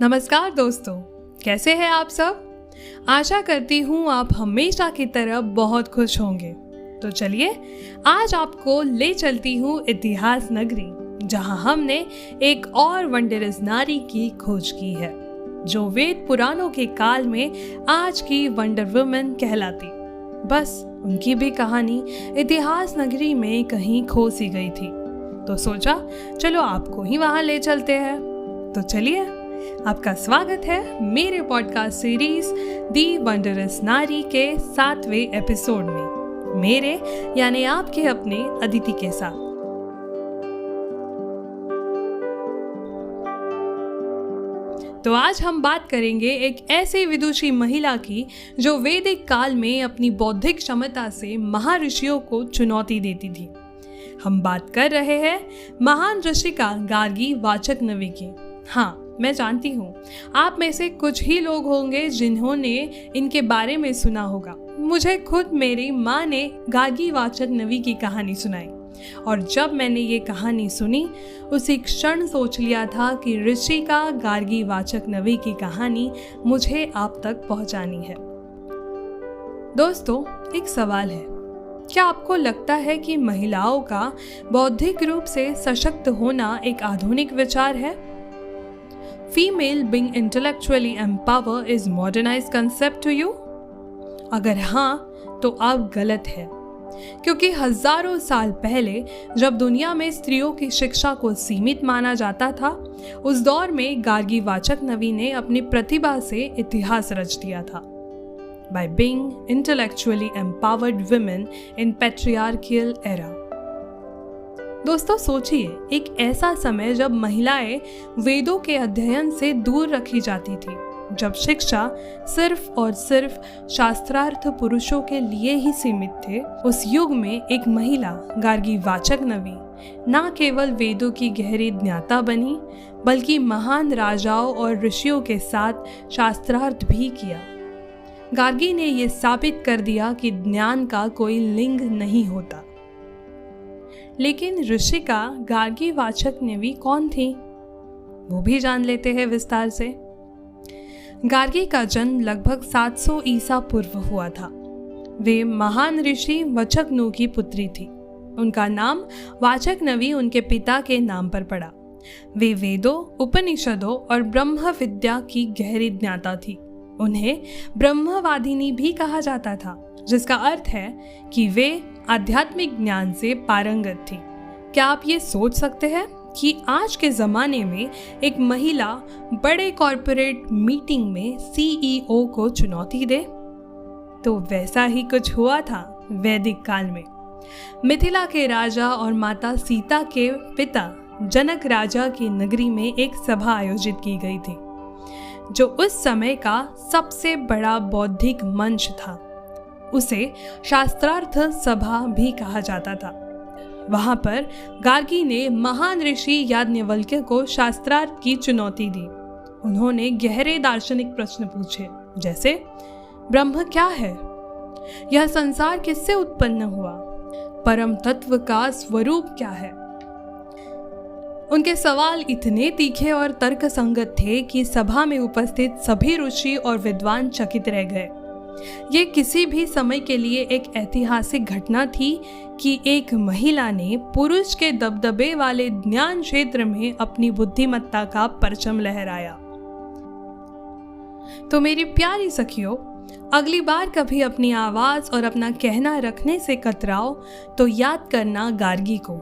नमस्कार दोस्तों, कैसे हैं आप सब। आशा करती हूँ आप हमेशा की तरह बहुत खुश होंगे। तो चलिए आज आपको ले चलती हूँ इतिहास नगरी, जहाँ हमने एक और वंडरस नारी की खोज की है, जो वेद पुराणों के काल में आज की वंडर वुमन कहलाती। बस उनकी भी कहानी इतिहास नगरी में कहीं खो सी गई थी, तो सोचा चलो आपको ही वहां ले चलते हैं। तो चलिए, आपका स्वागत है मेरे पॉडकास्ट सीरीज दी वंडरस नारी के 7वें एपिसोड में, मेरे यानी आपके अपने अदिति के साथ। तो आज हम बात करेंगे एक ऐसी विदुषी महिला की जो वैदिक काल में अपनी बौद्धिक क्षमता से महर्षियों को चुनौती देती थी। हम बात कर रहे हैं महान ऋषिका गार्गी वाचकनवी की। हाँ, मैं जानती हूँ आप में से कुछ ही लोग होंगे जिन्होंने इनके बारे में सुना होगा। मुझे खुद मेरी माँ ने गार्गी वाचकनवी की कहानी सुनाई, और जब मैंने ये कहानी सुनी उसी क्षण सोच लिया था कि ऋषिका गार्गी वाचकनवी की कहानी मुझे आप तक पहुँचानी है। दोस्तों, एक सवाल है, क्या आपको लगता है कि महिलाओं का बौद्धिक रूप से सशक्त होना एक आधुनिक विचार है? Female being intellectually empowered is modernized concept to you? अगर हाँ, तो आप गलत है, क्योंकि हजारों साल पहले जब दुनिया में स्त्रियों की शिक्षा को सीमित माना जाता था, उस दौर में गार्गी वाचकनवी ने अपनी प्रतिभा से इतिहास रच दिया था। By being intellectually empowered women in patriarchal era. दोस्तों सोचिए, एक ऐसा समय जब महिलाएं वेदों के अध्ययन से दूर रखी जाती थी, जब शिक्षा सिर्फ और सिर्फ शास्त्रार्थ पुरुषों के लिए ही सीमित थे। उस युग में एक महिला गार्गी वाचकनवी न केवल वेदों की गहरी ज्ञाता बनी, बल्कि महान राजाओं और ऋषियों के साथ शास्त्रार्थ भी किया। गार्गी ने यह साबित कर दिया कि ज्ञान का कोई लिंग नहीं होता। लेकिन ऋषिका गार्गी वाचकनवी कौन थी, वो भी जान लेते हैं विस्तार से। गार्गी का जन्म लगभग 700 ईसा पूर्व हुआ था। वे महान ऋषि वचकनु की पुत्री थी। उनका नाम वाचकनवी उनके पिता के नाम पर पड़ा। वे वेदों, उपनिषदों और ब्रह्म विद्या की गहरी ज्ञाता थी। उन्हें ब्रह्मवादिनी भी कहा जाता था, जिसका अर्थ है कि वे आध्यात्मिक ज्ञान से पारंगत थी। क्या आप ये सोच सकते हैं कि आज के ज़माने में एक महिला बड़े कॉरपोरेट मीटिंग में सीईओ को चुनौती दे? तो वैसा ही कुछ हुआ था वैदिक काल में। मिथिला के राजा और माता सीता के पिता जनक राजा की नगरी में एक सभा आयोजित की गई थी, जो उस समय का सबसे बड़ा बौद्धिक मंच था। उसे शास्त्रार्थ सभा भी कहा जाता था। वहां पर गार्गी ने महान ऋषि याज्ञवल्क्य को शास्त्रार्थ की चुनौती दी। उन्होंने गहरे दार्शनिक प्रश्न पूछे, जैसे ब्रह्म क्या है, यह संसार किससे उत्पन्न हुआ, परम तत्व का स्वरूप क्या है। उनके सवाल इतने तीखे और तर्कसंगत थे कि सभा में उपस्थित सभी ऋषि और विद्वान चकित रह गए। ये किसी भी समय के लिए एक ऐतिहासिक घटना थी कि एक महिला ने पुरुष के दबदबे वाले ज्ञान क्षेत्र में अपनी बुद्धिमत्ता का परचम लहराया। तो मेरी प्यारी सखियों, अगली बार कभी अपनी आवाज और अपना कहना रखने से कतराओ तो याद करना गार्गी को।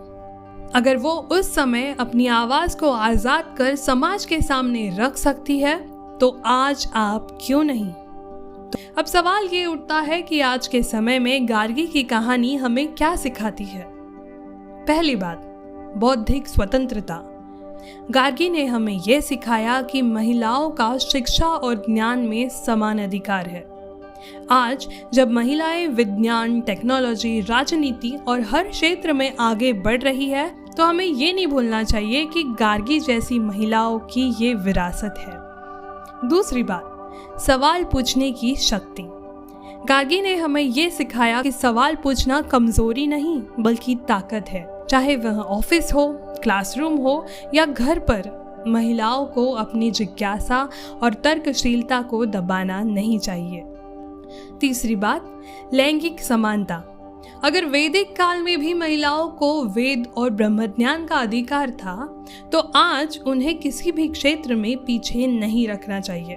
अगर वो उस समय अपनी आवाज को आजाद कर समाज के सामने रख सकती है, तो आज आप क्यों नहीं। अब सवाल ये उठता है कि आज के समय में गार्गी की कहानी हमें क्या सिखाती है। पहली बात, बौद्धिक स्वतंत्रता। गार्गी ने हमें यह सिखाया कि महिलाओं का शिक्षा और ज्ञान में समान अधिकार है। आज जब महिलाएं विज्ञान, टेक्नोलॉजी, राजनीति और हर क्षेत्र में आगे बढ़ रही है, तो हमें ये नहीं भूलना चाहिए कि गार्गी जैसी महिलाओं की ये विरासत है। दूसरी बात, सवाल पूछने की शक्ति। गार्गी ने हमें ये सिखाया कि सवाल पूछना कमजोरी नहीं बल्कि ताकत है। चाहे वह ऑफिस हो, क्लासरूम हो या घर पर, महिलाओं को अपनी जिज्ञासा और तर्कशीलता को दबाना नहीं चाहिए। तीसरी बात, लैंगिक समानता। अगर वैदिक काल में भी महिलाओं को वेद और ब्रह्मज्ञान का अधिकार था, तो आज उन्हें किसी भी क्षेत्र में पीछे नहीं रखना चाहिए।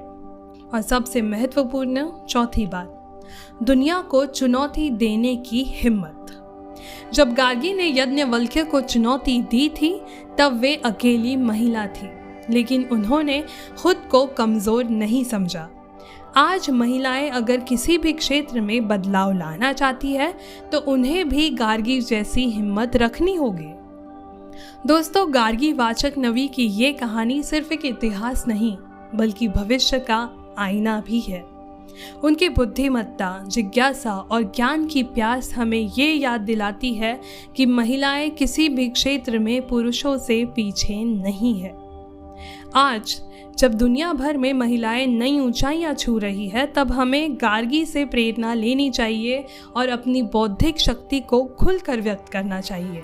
और सबसे महत्वपूर्ण चौथी बात, दुनिया को चुनौती देने की हिम्मत। जब गार्गी ने याज्ञवल्क्य को चुनौती दी थी, तब वे अकेली महिला थी, लेकिन उन्होंने खुद को कमजोर नहीं समझा। आज महिलाएं अगर किसी भी क्षेत्र में बदलाव लाना चाहती है, तो उन्हें भी गार्गी जैसी हिम्मत रखनी होगी। दोस्तों, गार्गी वाचक नवी की ये कहानी सिर्फ एक इतिहास नहीं, बल्कि भविष्य का आईना भी है। उनकी बुद्धिमत्ता, जिज्ञासा और ज्ञान की प्यास हमें ये याद दिलाती है कि महिलाएं किसी भी क्षेत्र में पुरुषों से पीछे नहीं है। आज जब दुनिया भर में महिलाएं नई ऊंचाइयां छू रही है, तब हमें गार्गी से प्रेरणा लेनी चाहिए और अपनी बौद्धिक शक्ति को खुलकर व्यक्त करना चाहिए।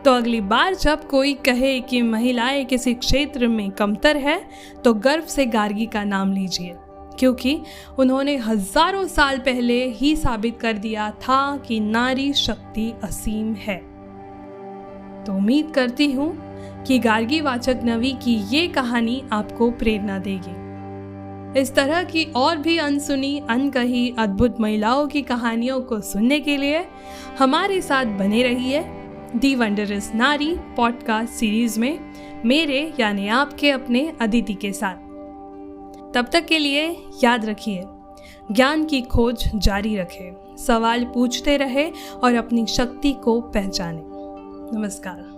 तो अगली बार जब कोई कहे कि महिलाएं किसी क्षेत्र में कमतर है, तो गर्व से गार्गी का नाम लीजिए, क्योंकि उन्होंने हजारों साल पहले ही साबित कर दिया था कि नारी शक्ति असीम है। तो उम्मीद करती हूँ कि गार्गी वाचक नवी की ये कहानी आपको प्रेरणा देगी। इस तरह की और भी अनसुनी, अनकही, अद्भुत महिलाओं की कहानियों को सुनने के लिए हमारे साथ बने रहिए दी वंडरस नारी पॉडकास्ट सीरीज में, मेरे यानी आपके अपने अदिति के साथ। तब तक के लिए याद रखिए, ज्ञान की खोज जारी रखें, सवाल पूछते रहे और अपनी शक्ति को पहचानें। नमस्कार।